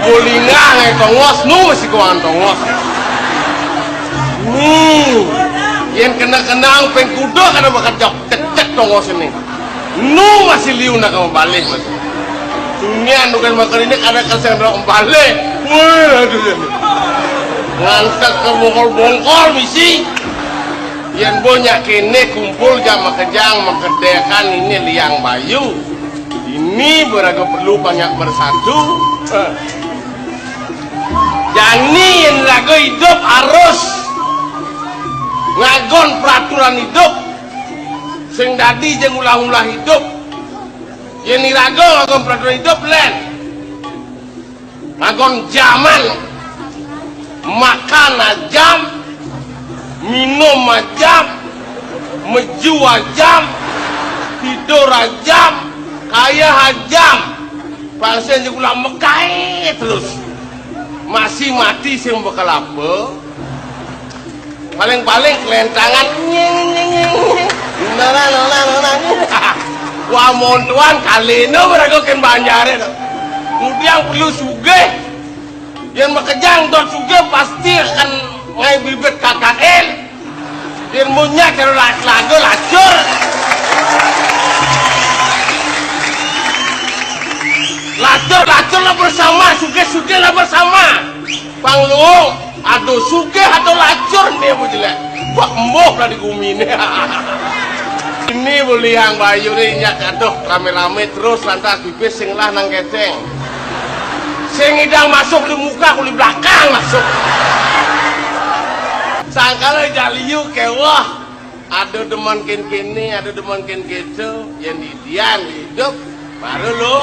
bolingang tongos nu masih kuan tongos yang kena-kenang pengkudo karena makan jok cek tongos ini nu masih liu nak kamu balik masih ini anu kan makan ini ada keseng nak balik waduh ngangkat ke bongkol misi yang banyak kini kumpul jam makejang makedekan ini liang bayu ini beraga perlu banyak bersatu jani yang raga hidup harus ngagon peraturan hidup sing dadi jeung ulah-ulah hidup yang niraga ngagon peraturan hidup len ngagon zaman makan jam minum jam meju jam tidur jam kaya jam pasien jeung ulah mekai terus masih mati sing bakal apa paling-paling kelentangan wah montuan kali ini beragokin banjare kemudian perlu sugih yang makejang dot sugih pasti akan ngai bibit KKN yang punya kalau lagu lacur lacur lah bersama sugih lah bersama pangluung aduh sugih atau lacur nih bu jelek wah emboh lah di bumi ini ini boleh yang bayu nih nyak aduh rame-rame terus lantas bibis sing lah nang keceng sing idang masuk di muka di belakang masuk sangkala jaliyu kewah ada deman kini ada deman gitu yang didian hidup baru lo